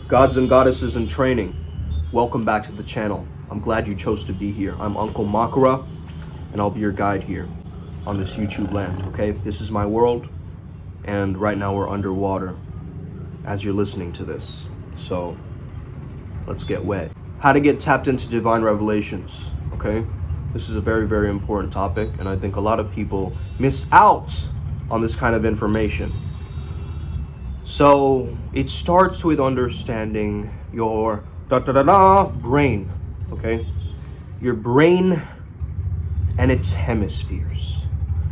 Gods and goddesses in training, welcome back to the channel. I'm glad you chose to be here. I'm Uncle Makara, and I'll be your guide here on this YouTube land, okay? This is my world, and right now we're underwater as you're listening to this. So, let's get wet. How to get tapped into divine revelations, okay? This is a very, very important topic, and I think a lot of people miss out on this kind of information. So it starts with understanding your brain, okay? Your brain and its hemispheres.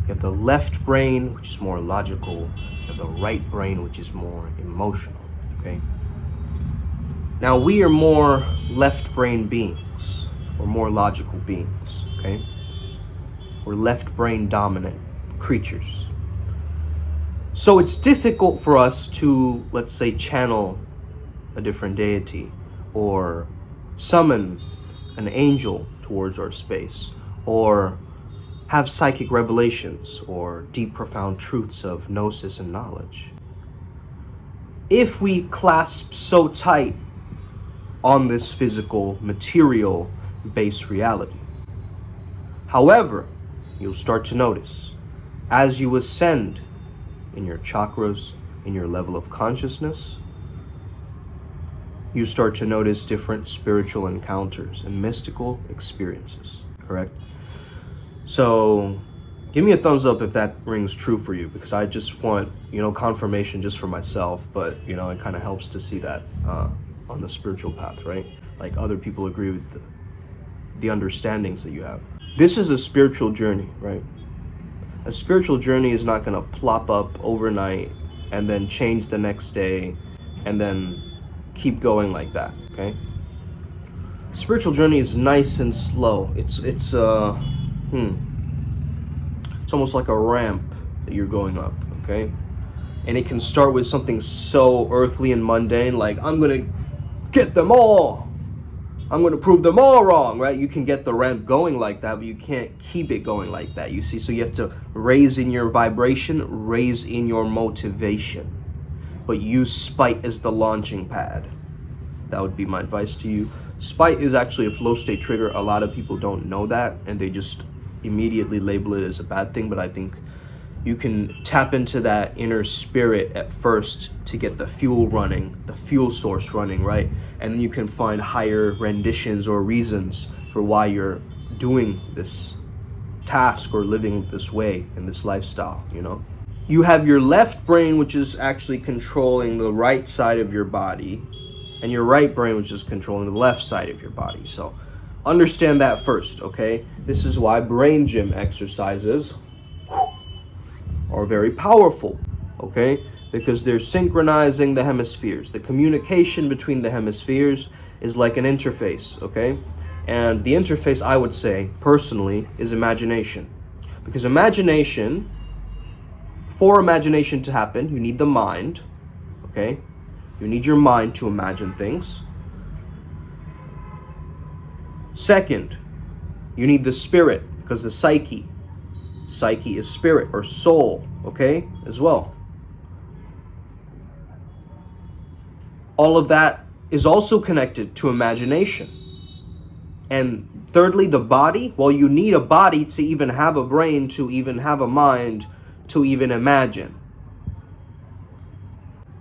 You have the left brain, which is more logical. You have the right brain, which is more emotional, okay? Now we are more left brain beings, or more logical beings, okay? We're left brain dominant creatures. So it's difficult for us to, let's say, channel a different deity or summon an angel towards our space or have psychic revelations or deep, profound truths of gnosis and knowledge if we clasp so tight on this physical, material based reality. However, you'll start to notice as you ascend in your chakras, in your level of consciousness, you start to notice different spiritual encounters and mystical experiences, correct? So give me a thumbs up if that rings true for you, because I just want, confirmation just for myself, but, it kind of helps to see that on the spiritual path, right? Like other people agree with the understandings that you have. This is a spiritual journey, right? A spiritual journey is not going to plop up overnight and then change the next day and then keep going like that, okay? Spiritual journey is nice and slow. It's almost like a ramp that you're going up, okay? And it can start with something so earthly and mundane, like I'm going to get them all. I'm going to prove them all wrong, right? You can get the ramp going like that, but you can't keep it going like that, you see? So you have to raise in your vibration, raise in your motivation, but use spite as the launching pad. That would be my advice to you. Spite is actually a flow state trigger. A lot of people don't know that, and they just immediately label it as a bad thing, but I think you can tap into that inner spirit at first to get the fuel running, the fuel source running, right? And then you can find higher renditions or reasons for why you're doing this task or living this way in this lifestyle, You have your left brain, which is actually controlling the right side of your body, and your right brain, which is controlling the left side of your body. So understand that first, okay? This is why brain gym exercises are very powerful, okay? Because they're synchronizing the hemispheres. The communication between the hemispheres is like an interface, okay? And the interface, I would say, personally, is imagination. Because for imagination to happen, you need the mind, okay? You need your mind to imagine things. Second, you need the spirit, because the psyche is spirit or soul, okay, as well. All of that is also connected to imagination. And thirdly, the body. Well, you need a body to even have a brain, to even have a mind, to even imagine.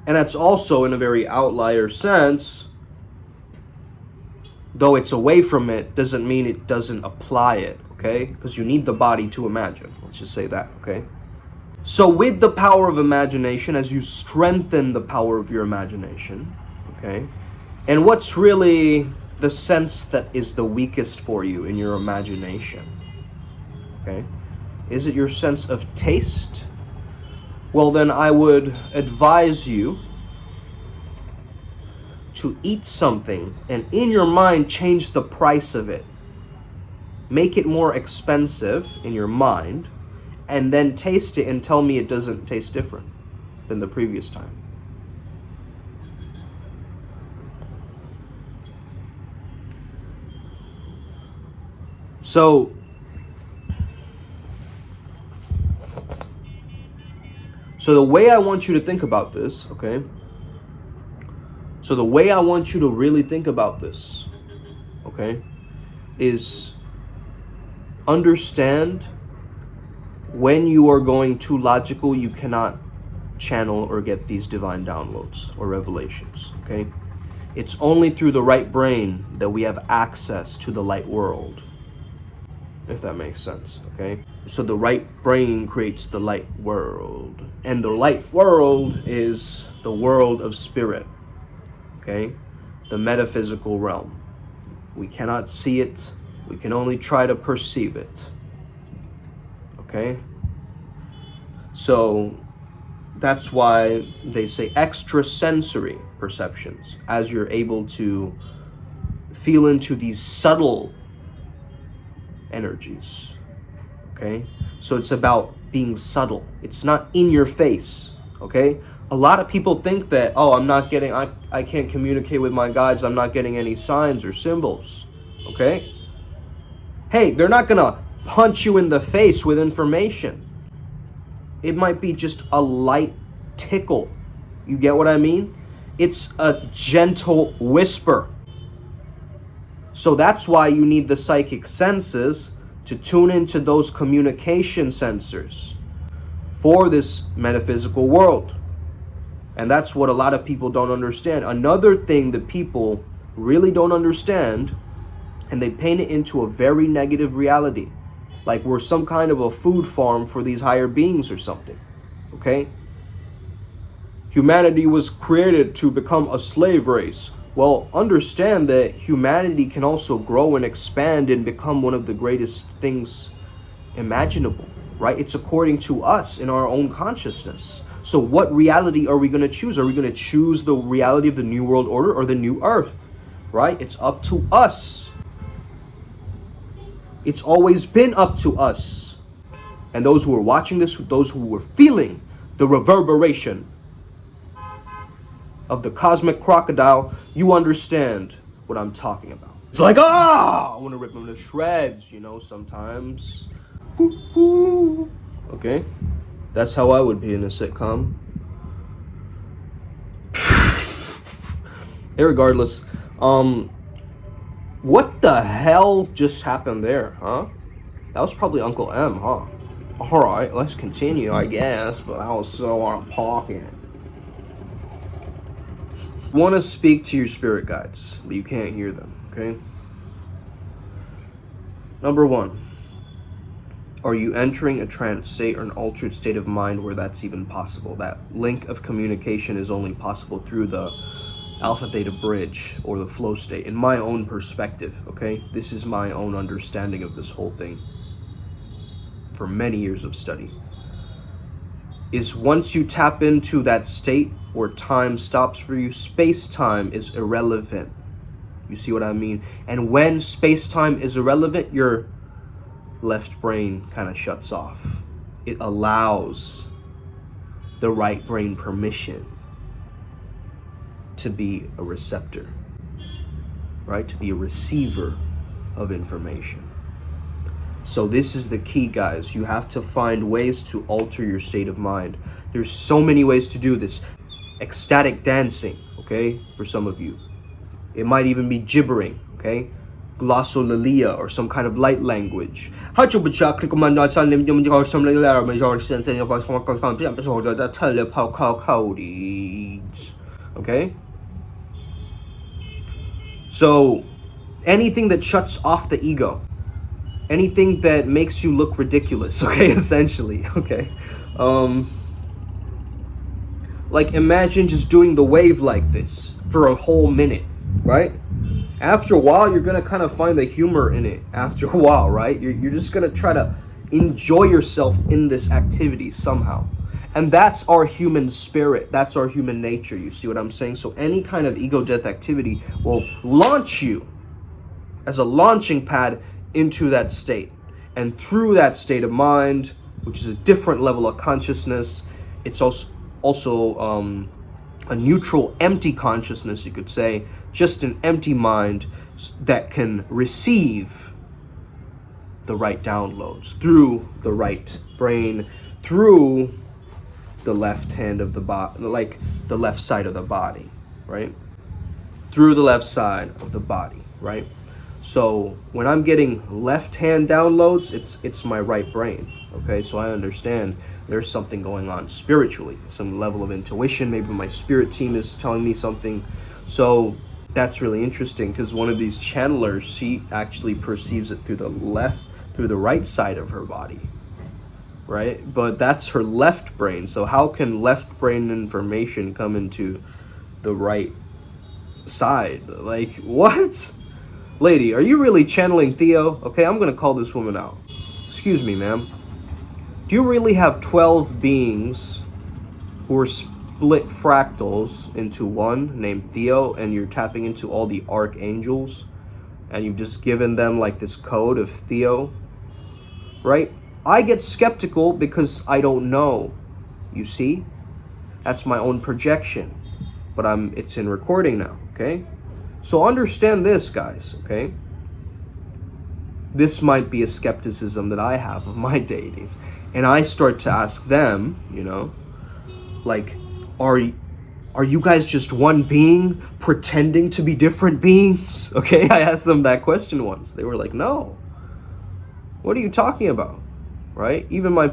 And that's also, in a very outlier sense, though it's away from it, doesn't mean it doesn't apply it, okay? Because you need the body to imagine. Let's just say that, okay? So with the power of imagination, as you strengthen the power of your imagination, okay? And what's really the sense that is the weakest for you in your imagination, okay? Is it your sense of taste? Well, then I would advise you to eat something and in your mind change the price of it. Make it more expensive in your mind and then taste it and tell me it doesn't taste different than the previous time. So the way I want you to think about this, okay? So the way I want you to really think about this, okay, is understand when you are going too logical, you cannot channel or get these divine downloads or revelations, okay? It's only through the right brain that we have access to the light world, if that makes sense, okay? So the right brain creates the light world, and the light world is the world of spirit, okay? The metaphysical realm. We cannot see it, we can only try to perceive it, okay? So that's why they say extrasensory perceptions, as you're able to feel into these subtle energies, okay? So it's about being subtle. It's not in your face, okay? A lot of people think that, oh, I can't communicate with my guides, I'm not getting any signs or symbols, okay? Hey, they're not gonna punch you in the face with information. It might be just a light tickle. You get what I mean? It's a gentle whisper. So that's why you need the psychic senses to tune into those communication sensors for this metaphysical world. And that's what a lot of people don't understand. Another thing that people really don't understand, and they paint it into a very negative reality, like we're some kind of a food farm for these higher beings or something, okay? Humanity was created to become a slave race. Well, understand that humanity can also grow and expand and become one of the greatest things imaginable, right? It's according to us in our own consciousness. So what reality are we going to choose? Are we going to choose the reality of the New World Order or the New Earth, right? It's up to us. It's always been up to us. And those who are watching this, those who were feeling the reverberation of the cosmic crocodile, you understand what I'm talking about. It's like, I want to rip them to shreds, you know, sometimes. Okay? That's how I would be in a sitcom. Irregardless, what the hell just happened there, huh? That was probably Uncle M, huh? Alright, let's continue, I guess, but I was so on a pocket. You want to speak to your spirit guides, but you can't hear them, okay? Number one, are you entering a trance state or an altered state of mind where that's even possible? That link of communication is only possible through the alpha theta bridge or the flow state. In my own perspective, okay? This is my own understanding of this whole thing for many years of study. Is once you tap into that state where time stops for you, space-time is irrelevant. You see what I mean? And when space-time is irrelevant, your left brain kind of shuts off. It allows the right brain permission to be a receptor, right? To be a receiver of information. So this is the key, guys. You have to find ways to alter your state of mind. There's so many ways to do this. Ecstatic dancing, okay, for some of you. It might even be gibbering, okay? Glossolalia or some kind of light language. Okay? So anything that shuts off the ego, anything that makes you look ridiculous, okay, essentially, okay? Like imagine just doing the wave like this for a whole minute, right? After a while, you're gonna kind of find the humor in it after a while, right? You're just gonna try to enjoy yourself in this activity somehow. And that's our human spirit. That's our human nature. You see what I'm saying? So any kind of ego death activity will launch you as a launching pad into that state. And through that state of mind, which is a different level of consciousness, it's also a neutral, empty consciousness, you could say, just an empty mind that can receive the right downloads through the right brain, through the left hand of the body, like the left side of the body, right? Through the left side of the body, right? So when I'm getting left hand downloads, it's my right brain, okay? So I understand there's something going on spiritually, some level of intuition. Maybe my spirit team is telling me something. So that's really interesting, because one of these channelers, she actually perceives it through the right side of her body, right? But that's her left brain. So how can left brain information come into the right side? Like, what? Lady, are you really channeling Theo? Okay, I'm gonna call this woman out. Excuse me, ma'am. Do you really have 12 beings who are split fractals into one named Theo, and you're tapping into all the archangels, and you've just given them like this code of Theo, right? I get skeptical because I don't know. You see? That's my own projection. But it's in recording now, okay? So understand this, guys, okay? This might be a skepticism that I have of my deities. And I start to ask them, like, are you guys just one being pretending to be different beings? Okay, I asked them that question once. They were like, no. What are you talking about? Right? Even my,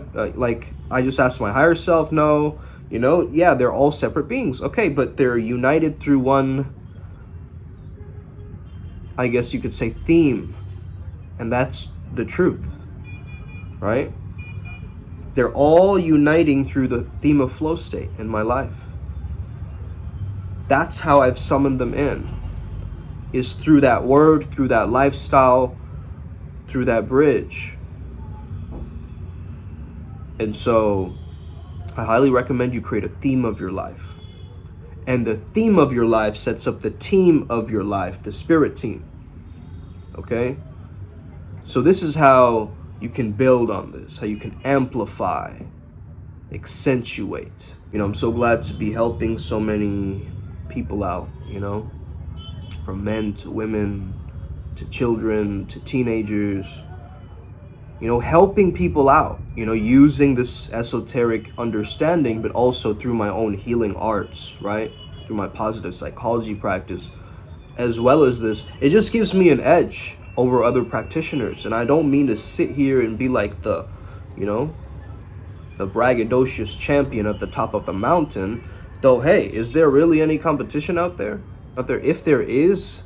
I just asked my higher self, no. Yeah, they're all separate beings. Okay, but they're united through one, I guess you could say, theme. And that's the truth, right? They're all uniting through the theme of flow state in my life. That's how I've summoned them in, is through that word, through that lifestyle, through that bridge. And so I highly recommend you create a theme of your life. And the theme of your life sets up the team of your life, the spirit team. Okay? So this is how you can build on this, how you can amplify, accentuate. I'm so glad to be helping so many people out, from men to women to children to teenagers, helping people out, using this esoteric understanding, but also through my own healing arts, right? Through my positive psychology practice, as well as this. It just gives me an edge over other practitioners. And I don't mean to sit here and be like the braggadocious champion at the top of the mountain. Though, hey, is there really any competition out there? If there is,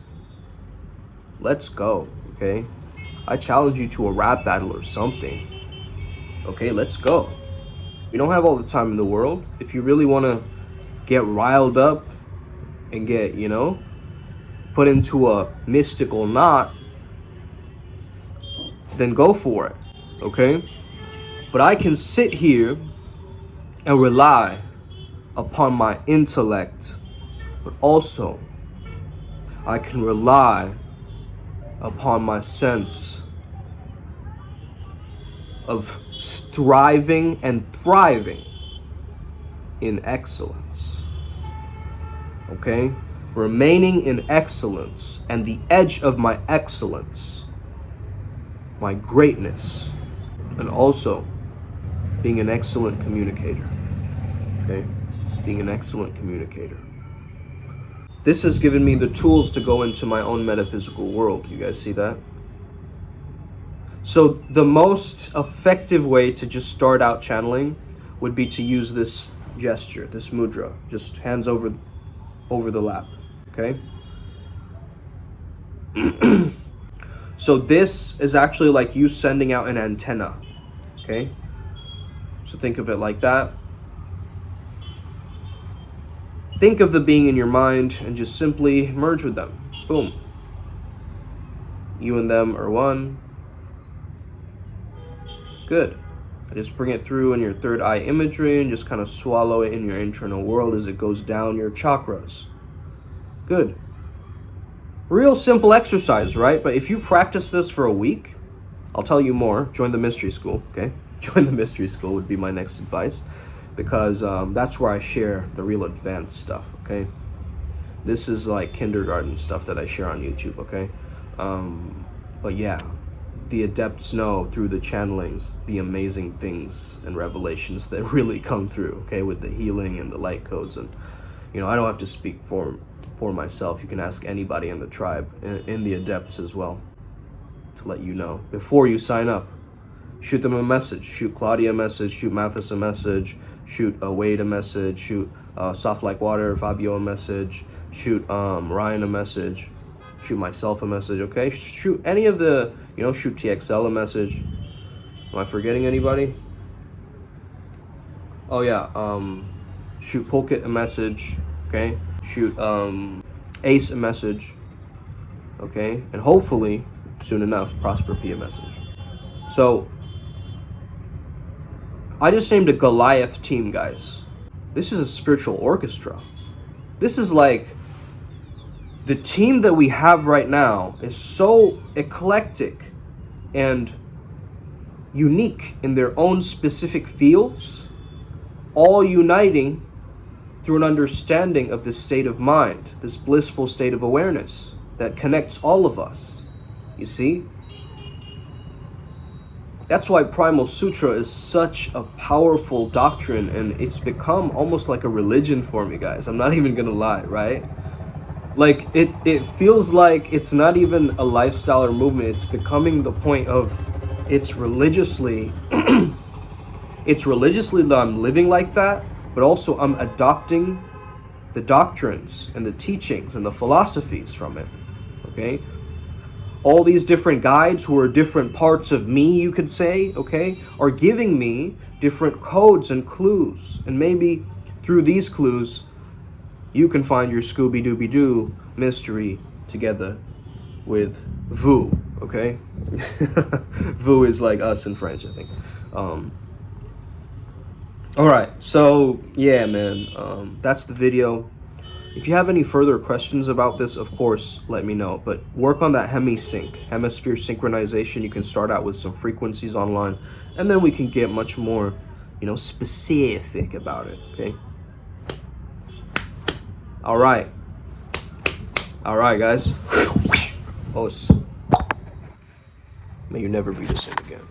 let's go, okay? I challenge you to a rap battle or something. Okay, let's go. We don't have all the time in the world. If you really want to get riled up and get, put into a mystical knot, then go for it, okay? But I can sit here and rely upon my intellect, but also I can rely upon my sense of striving and thriving in excellence, okay? Remaining in excellence, and the edge of my excellence, my greatness, and also being an excellent communicator, okay? Being an excellent communicator. This has given me the tools to go into my own metaphysical world. You guys see that? So the most effective way to just start out channeling would be to use this gesture, this mudra, just hands over the lap, okay? So this is actually like you sending out an antenna, okay? So think of it like that. Think of the being in your mind and just simply merge with them. Boom. You and them are one. Good. I just bring it through in your third eye imagery and just kind of swallow it in your internal world as it goes down your chakras. Good. Real simple exercise, right? But if you practice this for a week, I'll tell you more. Join the mystery school, okay? Join the mystery school would be my next advice, because that's where I share the real advanced stuff, okay? This is like kindergarten stuff that I share on YouTube, okay? But yeah, the adepts know through the channelings the amazing things and revelations that really come through, okay, with the healing and the light codes. And you know, I don't have to speak for myself. You can ask anybody in the tribe, in the adepts as well, to let you know before you sign up. Shoot them a message. Shoot Claudia a message. Shoot Mathis a message. Shoot Wade a message. Shoot Soft Like Water, Fabio a message. Shoot Ryan a message. Shoot myself a message, okay? Shoot any of the, you know, shoot TXL a message. Am I forgetting anybody? Oh yeah, shoot Pulkit a message, okay? Shoot Ace a message, okay? And hopefully, soon enough, Prosper P a message. So, I just named a Goliath team, guys. This is a spiritual orchestra. This is like, the team that we have right now is so eclectic and unique in their own specific fields, all uniting through an understanding of this state of mind, this blissful state of awareness that connects all of us. You see? That's why Primal Sutra is such a powerful doctrine, and it's become almost like a religion for me, guys. I'm not even gonna lie, right? Like, it feels like it's not even a lifestyle or movement. It's becoming the point of, it's religiously that I'm living like that, but also I'm adopting the doctrines and the teachings and the philosophies from it, okay? All these different guides who are different parts of me, you could say, okay, are giving me different codes and clues. And maybe through these clues, you can find your Scooby-Dooby-Doo mystery together with vous, okay? Vous is like us in French, I think. All right, so yeah, man, that's the video. If you have any further questions about this, of course, let me know. But work on that hemisphere synchronization. You can start out with some frequencies online, and then we can get much more, you know, specific about it, okay? All right, guys. Os. May you never be the same again.